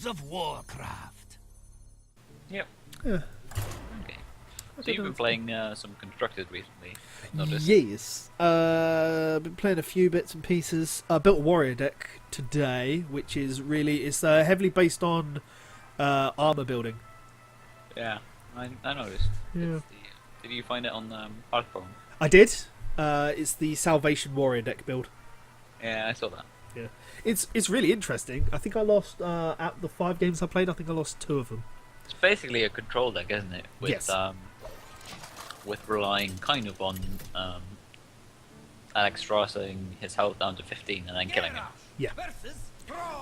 of Warcraft. Yep. Yeah. Okay. So you've been playing some Constructed recently. Noticed. Yes. Been playing a few bits and pieces. I built a warrior deck today, which is it's heavily based on armor building. Yeah, I noticed. Yeah. Did you find it on Hearthstone? I did. It's the Salvation warrior deck build. Yeah, I saw that. Yeah. It's really interesting. I think I lost out the 5 games I played. I think I lost 2 of them. It's basically a control deck, isn't it? With, Yes. With relying kind of on Alex drossing his health down to 15 and then killing him. Yeah.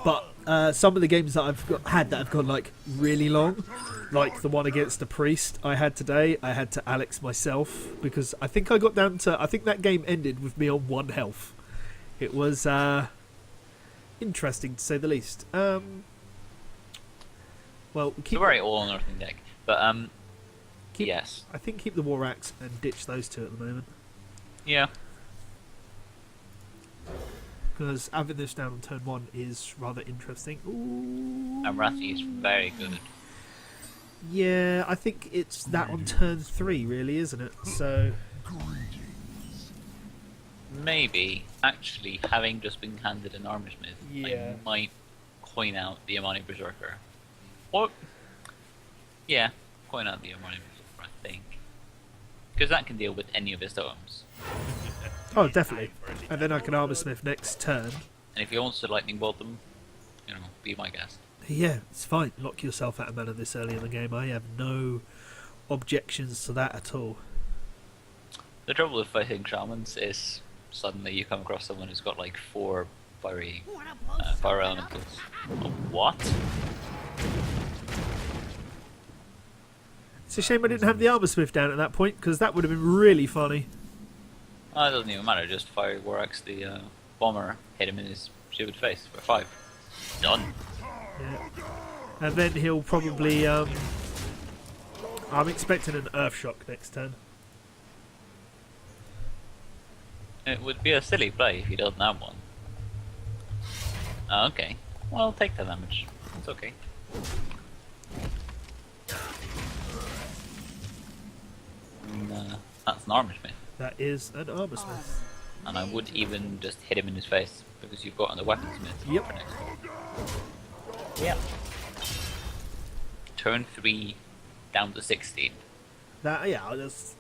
But some of the games that had that have gone like really long, like the one against the priest I had today, I had to Alex myself because I think I got down to. I think that game ended with me on 1 health. It was interesting to say the least. Well, It's a very all-or-nothing deck, but yes. I think keep the war axe and ditch those 2 at the moment. Yeah. Because having this down on turn 1 is rather interesting. Ooh. And Rathi is very good. Yeah, I think it's that on turn 3, really, isn't it? So Maybe, actually, having just been handed an Armorsmith, Yeah. I might coin out the Amani Berserker. Or, yeah, coin out the Amani Berserker, I think. Because that can deal with any of his totems. oh, definitely. And then I can Armorsmith next turn. And if he wants to Lightning Bolt them, be my guest. Yeah, it's fine. Lock yourself out of mana this early in the game. I have no objections to that at all. The trouble with fighting Shamans is suddenly you come across someone who's got like 4 fire elementals. Oh, what? It's a shame I didn't have the Armorsmith down at that point, because that would have been really funny. Oh, it doesn't even matter, just fire Warax the bomber, hit him in his stupid face for 5. Done. Yeah. And then he'll probably... I'm expecting an Earthshock next turn. It would be a silly play if he doesn't have one. Oh, okay. Well, take the damage. It's okay. And, that's an Armorsmith. That is an Armorsmith. And I would even just hit him in his face, because you've got on the Weaponsmith. Yep. for next. Yep. Turn 3 down to 16. That's...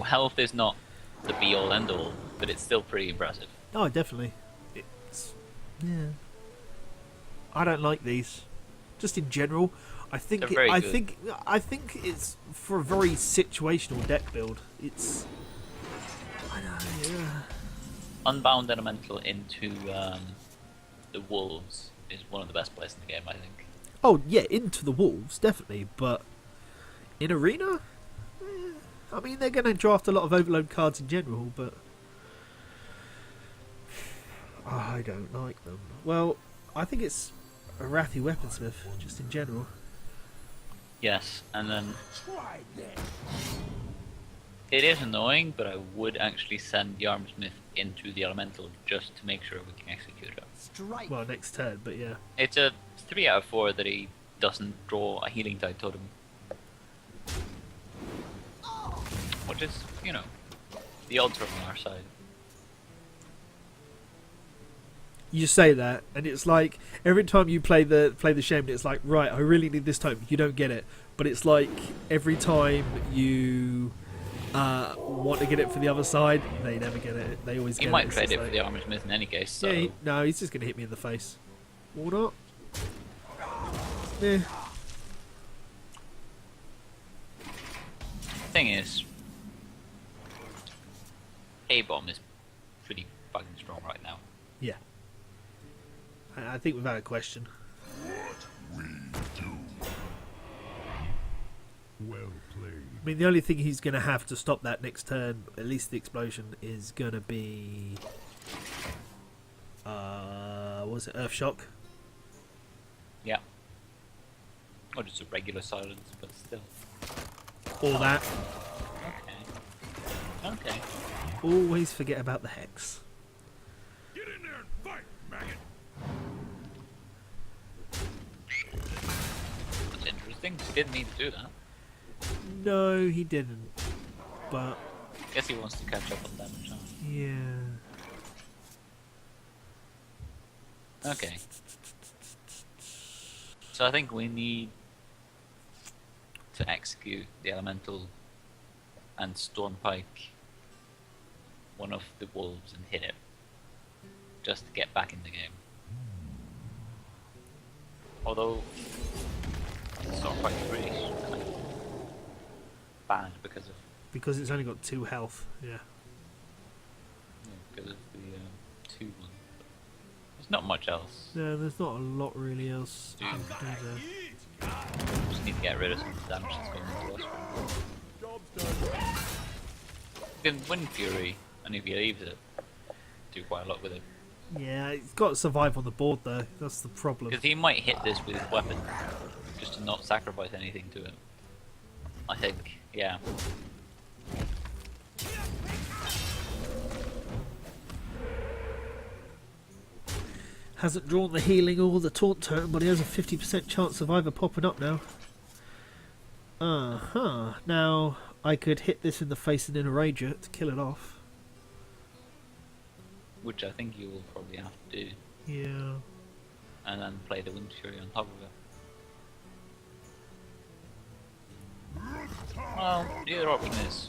Health is not the be-all end-all, but it's still pretty impressive. Oh, definitely. It's... Yeah. I don't like these. Just in general, I think They're very good. I think it's for a very situational deck build. It's... I don't know, yeah. Unbound Elemental into the Wolves is one of the best plays in the game, I think. Oh, yeah, into the Wolves, definitely, but in Arena? I mean, they're going to draft a lot of Overload cards in general, but I don't like them. Well, I think it's a Rathi Weaponsmith, just in general. Yes, and then it is annoying, but I would actually send the Armorsmith into the Elemental just to make sure we can execute it. Well, next turn, but yeah. It's a 3 out of 4 that he doesn't draw a Healing Tide Totem. Which is, the odds are on our side. You say that, and it's like every time you play the Shaman, it's like, right, I really need this totem. You don't get it, but it's like every time you want to get it for the other side, they never get it. They always get it. You might It's trade just it for the Armorsmith in any case. So. Yeah, no, he's just going to hit me in the face. Or not. Yeah. The thing is, A-Bomb is pretty fucking strong right now. Yeah. I think without a question. What we do. Well played. I mean, the only thing he's going to have to stop that next turn, at least the explosion, is going to be... was it Earthshock? Yeah. Or just a regular silence, but still. Or that. Okay. Okay. Always forget about the Hex. Get in there and fight, maggot. think he didn't need to do that. No, he didn't. But I guess he wants to catch up on damage. Huh? yeah. Okay. So I think we need to execute the elemental and Stormpike one of the wolves and hit it. Just to get back in the game. Although Stormpike is really kind of bad Because it's only got 2 health. Yeah. because of the 2-1. There's not much else. No, there's not a lot really else Do to do there. just need to get rid of some of the damage that's going into us. You can Wind Fury, and if he leaves it, do quite a lot with it. Yeah, it's got to survive on the board though. That's the problem. Because he might hit this with his weapon, just to not sacrifice anything to it. I think, yeah. Hasn't drawn the healing or the taunt totem, but he has a 50% chance of either popping up now. Now, I could hit this in the face and enrage it to kill it off. Which I think you will probably have to do. Yeah. And then play the Wind Fury on top of it. Well, the other option is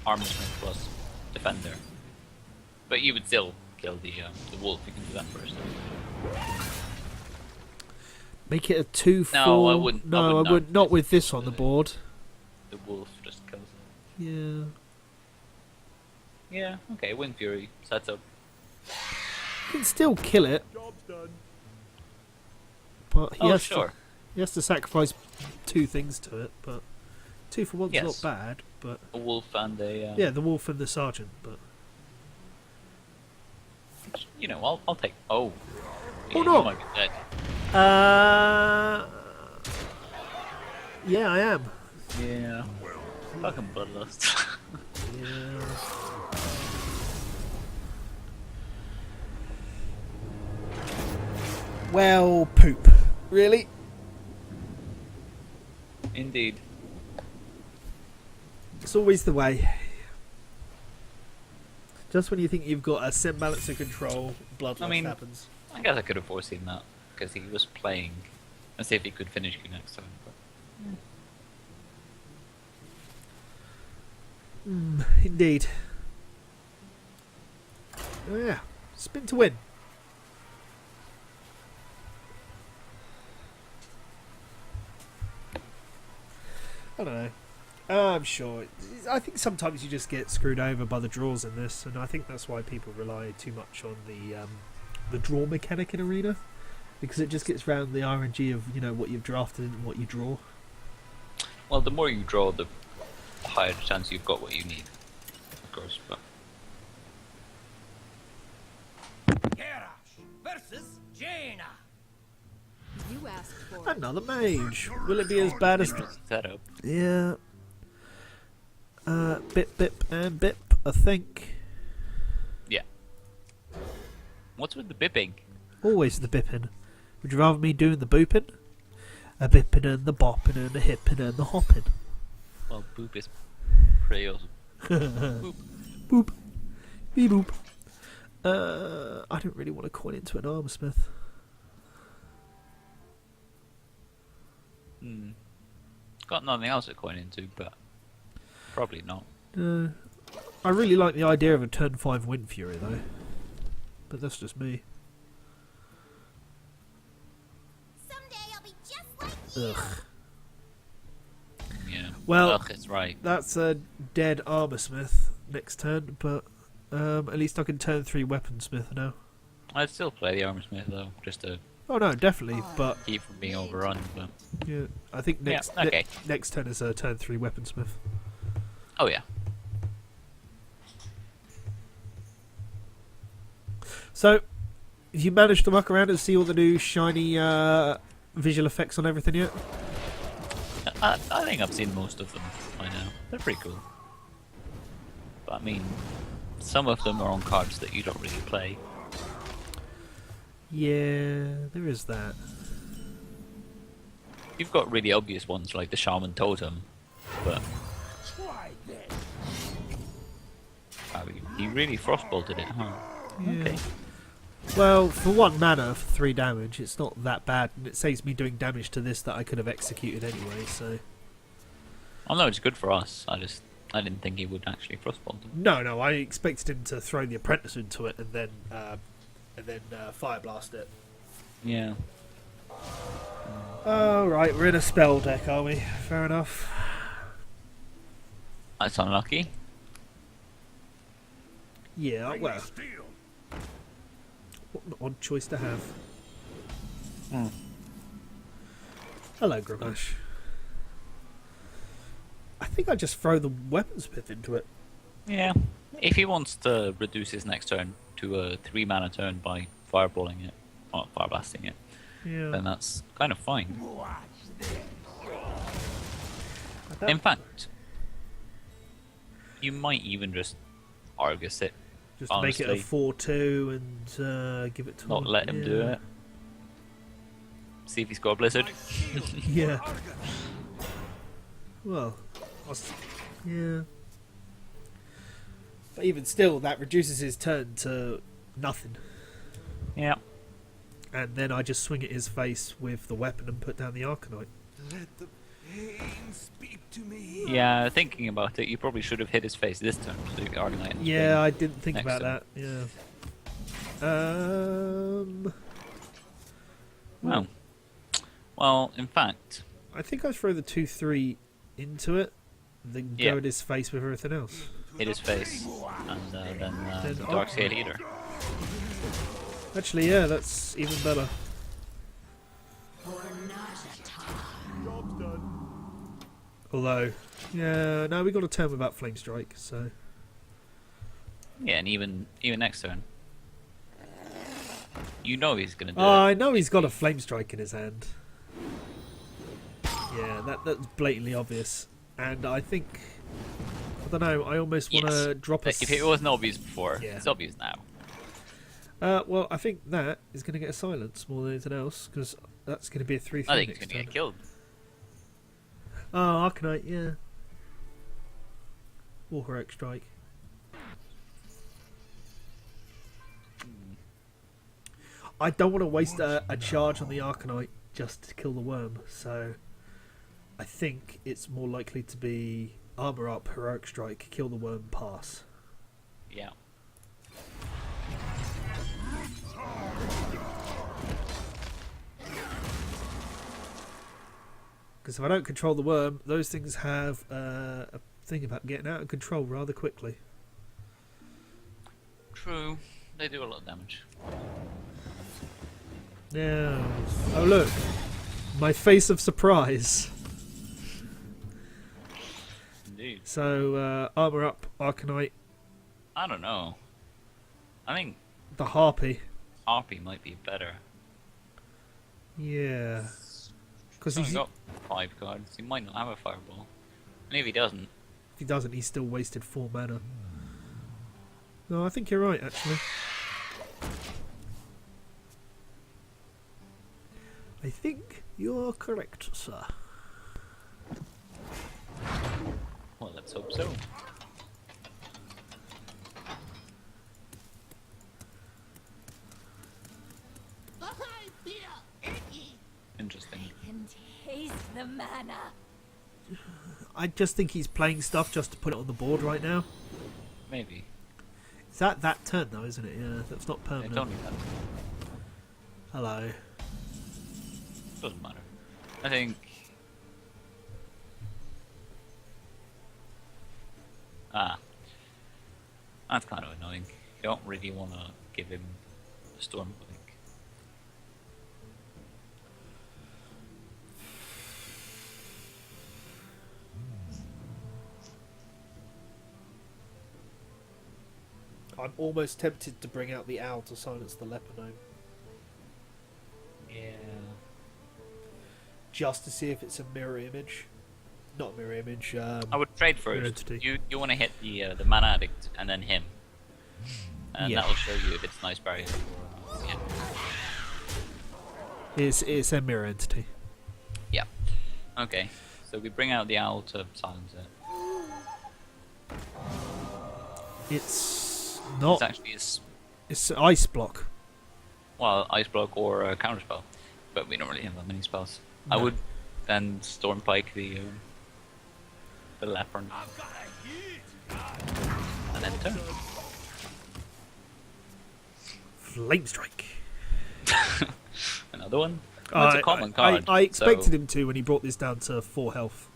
Armorsmith plus Defender. But you would still kill the wolf, you can do that first. Make it a 2-4. No, I wouldn't. No, I wouldn't. Not with this on the board. The wolf just kills it. Yeah. Yeah, okay, Wind Fury sets up. You can still kill it. Job's done. But he has sure. he has to sacrifice 2 things to it, but 2 for 1's Yes. not bad. But A wolf and a... yeah, the wolf and the sergeant. But You know, I'll take... Oh. Yeah, Oh, no. you might be dead. yeah, I am. Yeah. Fucking bloodlust. Yeah. Well, poop. Really? Indeed. It's always the way. Just when you think you've got a semblance of control, bloodlust happens. I guess I could have foreseen that, because he was playing. Let's see if he could finish you next time. But... Indeed. Oh yeah. Spin to win. I don't know. I'm sure. I think sometimes you just get screwed over by the draws in this, and I think that's why people rely too much on the draw mechanic in Arena, because it just gets round the RNG of what you've drafted and what you draw. Well, the more you draw, the higher the chance you've got what you need, of course. But Garrosh versus Jaina. You asked for it. Another mage. Will it be as bad as the... setup. Yeah. Bip, bip, and bip, I think. Yeah. What's with the bipping? Always the bipping. Would you rather me doing the booping? A bipping and the bopping and the hipping and the hopping. Well, boop is pretty awesome. Boop. Boop. Beep boop. I don't really want to coin into an armorsmith. Got nothing else to coin into, but probably not. I really like the idea of a turn 5 Wind Fury though. But that's just me. Someday I'll be just like you. Ugh. Yeah. Well, Ugh, it's right. That's a dead armorsmith next turn, but at least I can turn 3 weaponsmith now. I'd still play the Armorsmith though, just to Oh no, definitely, but keep from being overrun. But yeah, I think next Yeah, okay. next turn is a turn 3 weaponsmith. oh yeah, So, have you managed to muck around and see all the new shiny visual effects on everything yet? I think I've seen most of them by now. They're pretty cool. But I mean, some of them are on cards that you don't really play. Yeah, there is that. you've got really obvious ones like the Shaman Totem, but wow, he really frostbolted it, huh? Okay. Well, for 1 mana for 3 damage, it's not that bad, and it saves me doing damage to this that I could have executed anyway. So. Oh no, it's good for us. I didn't think he would actually frostbolt him. No, I expected him to throw the apprentice into it and then fire blast it. Yeah. Oh right, we're in a spell deck, are we? Fair enough. That's unlucky. Yeah, well, what an odd choice to have. Hello, Garrosh. I think I just throw the weaponsmith into it. Yeah. If he wants to reduce his next turn to a 3 mana turn by fireballing it, or fire blasting it, Yeah. then that's kind of fine. I don't- In fact, you might even just Argus it. just to make it a honestly. 4/2 and give it to Not him. let him do Yeah. it. See if he's got a blizzard. Yeah. Well, yeah. But even still, that reduces his turn to nothing. Yeah. And then I just swing at his face with the weapon and put down the Arcanite. Let the pain speak to me. Yeah, thinking about it, you probably should have hit his face this turn so you could Arcanite in his Yeah, face. I didn't think Next about turn. that. Yeah. Well, in fact, I think I throw the 2/3 into it, then Yeah. go at his face with everything else. hit his face, and then Then Darkseid Eater. Actually, yeah, that's even better. Although, yeah, no, we got a term about Flame Strike, so Yeah, and even next turn. You know he's gonna do it. I know he's got a Flame Strike in his hand. Yeah, that's blatantly obvious, and I think I don't know. I almost want to Yes. drop a. If it wasn't obvious before, Yeah. it's obvious now. Well, I think that is going to get a silence more than anything else because that's going to be a 3/3. I think he's next gonna turn. get killed. Oh, Arcanite, yeah. Or Heroic Strike. I don't want to waste a charge on the Arcanite just to kill the worm, so I think it's more likely to be Armor Up, Heroic Strike, kill the worm, pass. Yeah. Because if I don't control the worm, those things have a thing about getting out of control rather quickly. True. They do a lot of damage. Yeah. Oh look, my face of surprise. Indeed. So Armor Up, Arcanite, I don't know. I think the Harpy. Harpy might be better. Yeah. Because He's only got 5 cards. He might not have a fireball. And if he doesn't, if he doesn't, he's still wasted 4 mana. No, I think you're right, actually. I think you're correct, sir. well, let's hope so. I feel icky. Interesting. Can taste the mana. I just think he's playing stuff just to put it on the board right now. Maybe. It's that turn, though, isn't it? Yeah, that's not It's permanent. only that. Hello. Doesn't matter. I think. That's kind of annoying. You don't really want to give him a Stormpike. I'm almost tempted to bring out the owl to silence the leper gnome, Yeah. just to see if it's a mirror image. Not mirror image. I would trade first. Entity. You want to hit the mana addict and then him, and Yeah. that'll show you if it's nice barrier. Or, yeah. It's a mirror entity. Yeah. Okay, so we bring out the owl to silence it. It's not. It's actually It's an ice block. well, ice block or a counter spell, but we don't really have that many spells. I No. would then storm pike the leopard I've got a hit. and then turn. Flame strike. Another one. That's a common card. I expected so him to when he brought this down to 4 health.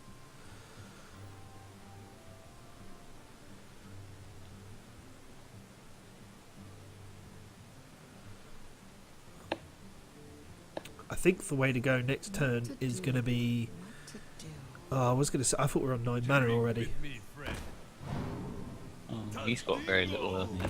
I think the way to go next turn is going to be. Oh, I was going to say. I thought we were on 9 mana already. With me, friend. oh, he's got very little of me.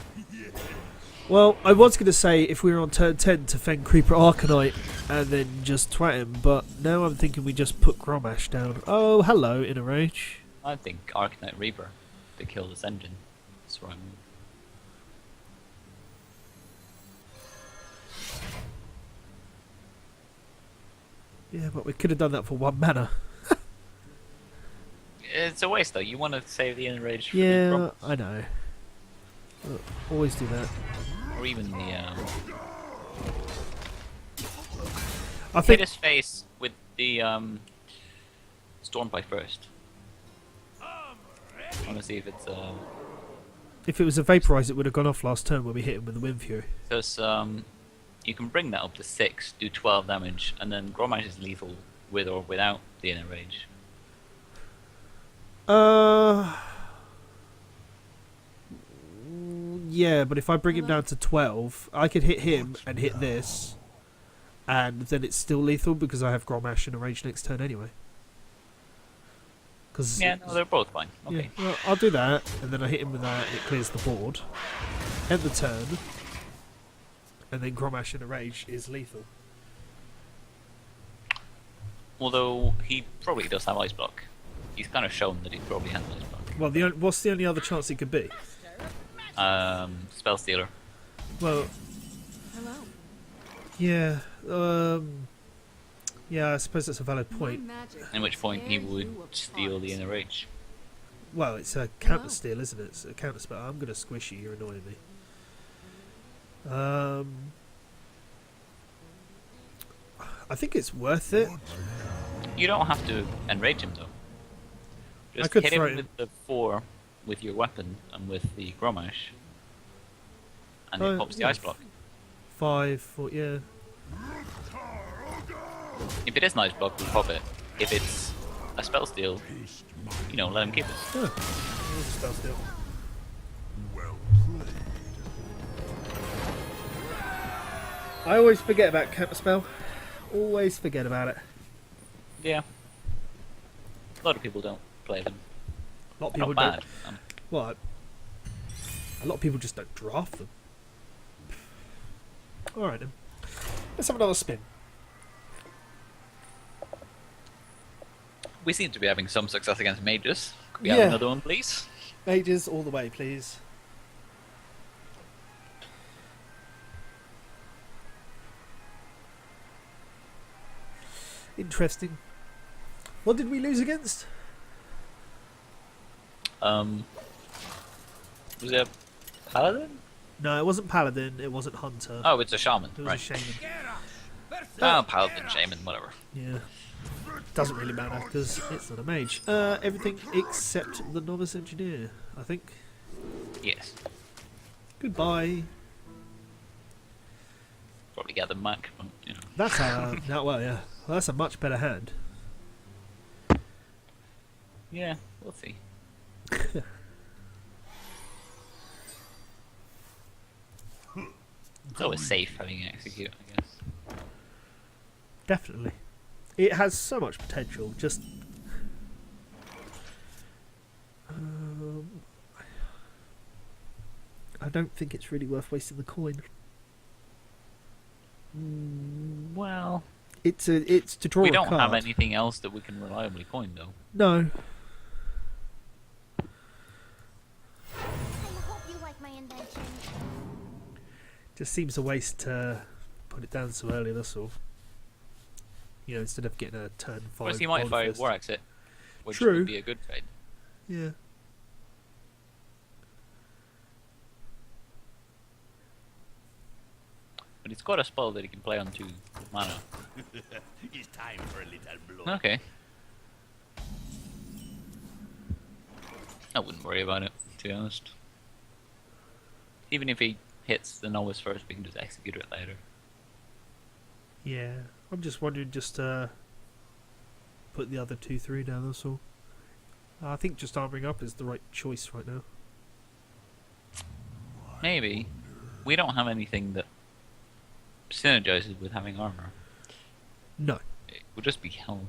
Well, I was going to say if we were on turn 10 to Feng Creeper Arcanite and then just twat him, but now I'm thinking we just put Gromash down. Oh, hello, Inner Rage. I think Arcanite Reaper to kill this engine. That's what I mean. Yeah, but we could have done that for 1 mana. It's a waste though. You want to save the enrage for Yeah, the I know. Always do that. or even the I hit think his face with the storm pike first. I want to see if it's if it was a Vaporize, it would have gone off last turn when we hit him with the Wind Fury. because you can bring that up to 6, do 12 damage, and then Gromash is lethal with or without the inner rage. Yeah, but if I bring him down to 12, I could hit him and hit this, and then it's still lethal because I have Gromash in a rage next turn anyway. Cause Yeah, no, they're both fine. Okay. Yeah, well, I'll do that, and then I hit him with that, and it clears the board. End the turn, and then Gromash in a rage is lethal. Although he probably does have ice block. He's kind of shown that he probably has ice block. Well, what's the only other chance it could be? Spell Stealer. Well, Hello. yeah, yeah, I suppose that's a valid point. In which point he would steal the inner rage. Well, it's a counter steal, isn't it? It's a counter spell. I'm going to squish you. You're annoying me. I think it's worth it. You don't have to enrage him though. I Just could hit him throw him. with the 4 with your weapon and with the Gromash, and Oh, it pops the yeah. ice block. 5, 4, yeah. If it is an ice block, we pop it. If it's a spell steal, you know, let him keep it. Huh. It was a spell steal. I always forget about counter spell. Always forget about it. Yeah. A lot of people don't play them. A lot of They're people not don't. bad. Well, a lot of people just don't draft them. Alright then. Let's have another spin. We seem to be having some success against mages. Could we Yeah. have another one, please? Mages all the way, please. Interesting. What did we lose against? Was it a paladin? No, it wasn't Paladin, it wasn't Hunter. Oh, it's a shaman, It was right? a Shaman. Garrosh versus Oh, paladin, shaman, whatever. Yeah. Doesn't really matter because it's not a mage. Everything except the Novice Engineer, I think. Yes. Goodbye. Probably get them back, but, you know. That's no, well, yeah. Well, that's a much better hand. Yeah, we'll see. It's always safe having an execute, I guess. Definitely. It has so much potential. Just. I don't think it's really worth wasting the coin. Well, It's to draw we a don't card. have anything else that we can reliably coin, though. No. I hope you like my invention. Just seems a waste to put it down so early. That's all. You know, instead of getting a turn 5. Plus, you might Boulder find Fist. War Exit, which True. would be a good trade. Yeah. But it's got a spell that he can play on 2 mana. It's time for a little blood. Okay. I wouldn't worry about it, to be honest. Even if he hits the novice first, we can just execute it later. Yeah. I'm just wondering, just put the other 2/3 down. That's all. I think just armoring up is the right choice right now. Maybe. We don't have anything that synergizes with having armor. No. It would just be health.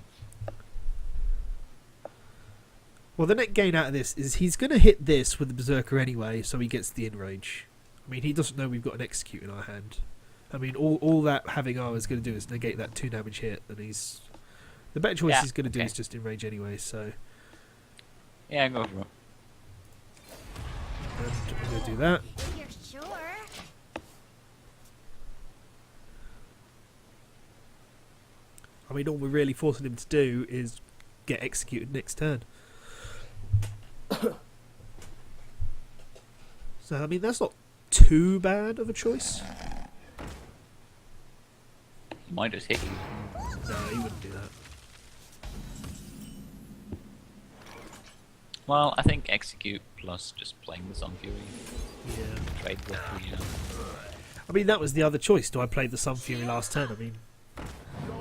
Well, the net gain out of this is he's going to hit this with the Berserker anyway, so he gets the in-range. I mean, he doesn't know we've got an Execute in our hand. I mean, all that having armor is going to do is negate that 2 damage hit, and he's... The better choice he's going to do is just in-range anyway, so... Yeah, go for it. And I'm going to do that. You're sure? I mean, all we're really forcing him to do is get executed next turn. So, I mean, that's not too bad of a choice. He might just hit you. No, he wouldn't do that. Well, I think execute plus just playing the Sun Fury. Yeah. Trade with the... I mean, that was the other choice. Do I play the Sun Fury last turn? I mean,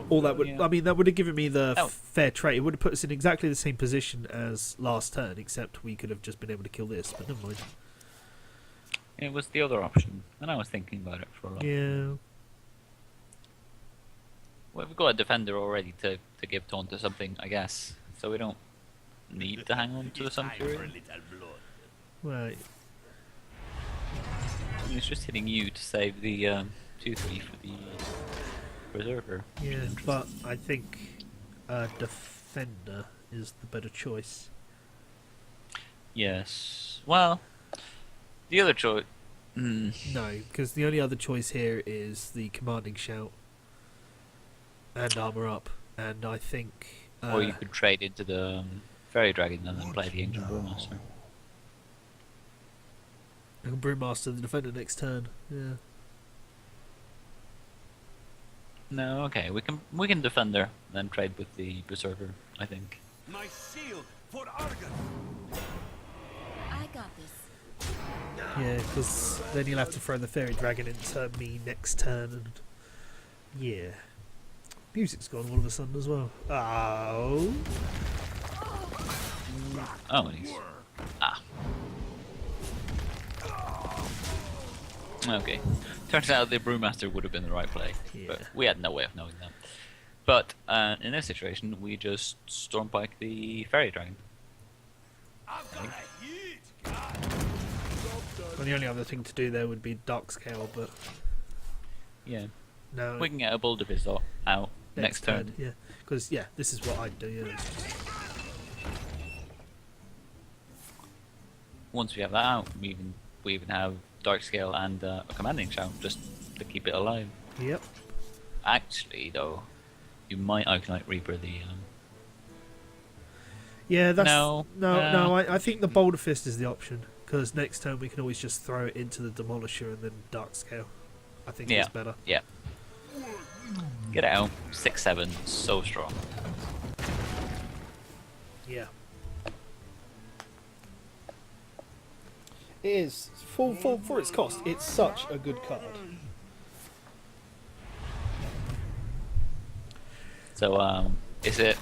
all that would... Yeah. I mean, that would have given me the Oh. fair trade. It would have put us in exactly the same position as last turn, except we could have just been able to kill this, but never mind. It was the other option, and I was thinking about it for a long time. Yeah. Well, we've got a defender already to give taunt to something, I guess, so we don't need to hang on to the It's Sun time for a Fury. little blood. Right. I mean, it's just hitting you to save the 2/3 for the Berserker. which is Yeah, interesting. but I think a defender is the better choice. Yes. Well, the other choice... No, because the only other choice here is the commanding shout and armor up, and I think. or you could trade into the Fairy Dragon and then play the Ancient Brewmaster. I can Brewmaster the defender next turn. Yeah. No, okay, we can defender then trade with the Berserker, I think. My shield for Argon. I got this. Yeah, because then you'll have to throw the fairy dragon into me next turn, and yeah, music's gone all of a sudden as well. Oh, Oh, he's... Ah. Okay. Turns out the Brewmaster would have been the right play, but Yeah. we had no way of knowing that. But in this situation, we just Stormpike the Fairy Dragon. I've got a huge guy. well, the only other thing to do there would be dark scale, but Yeah. no. We can get a Boulder Fist out next turn. Yeah, because yeah, this is what I'd do. Yeah. Once we have that out, we even have Dark Scale and a Commanding Shout just to keep it alive. Yep. Actually, though, you might Iconite Reaper the... Yeah, that's No, no. I think the Boulder Fist is the option, because next turn we can always just throw it into the Demolisher and then Dark Scale. I think Yeah. it's better. Yeah. Get out. 6/7. So strong. Yeah. It is for its cost. It's such a good card. So, is it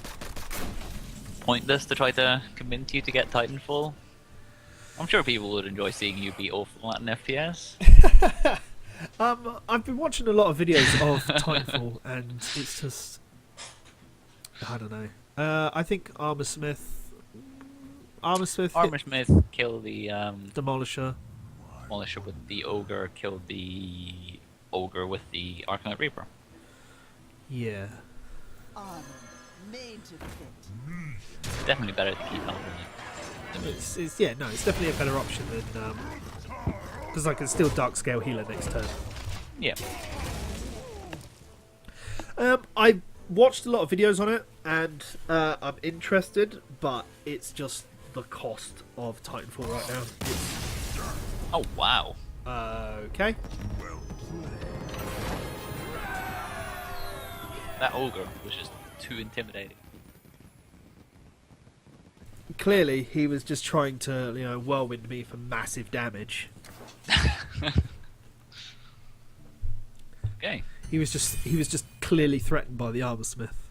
pointless to try to convince you to get Titanfall? I'm sure people would enjoy seeing you be awful at an FPS. I've been watching a lot of videos of Titanfall, and it's just I don't know. I think Armorsmith Armorsmith kill the Demolisher. Demolisher with the Ogre, kill the Ogre with the Arcanite Reaper. Yeah. Armor made to fit. Definitely better to keep helping it. It's definitely a better option than because I can still Dark Scale Healer next turn. Yeah. I watched a lot of videos on it, and I'm interested, but it's just the cost of Titanfall right now. Oh wow. Okay. That ogre was just too intimidating. Clearly, he was just trying to, whirlwind me for massive damage. Okay. He was just clearly threatened by the armor smith.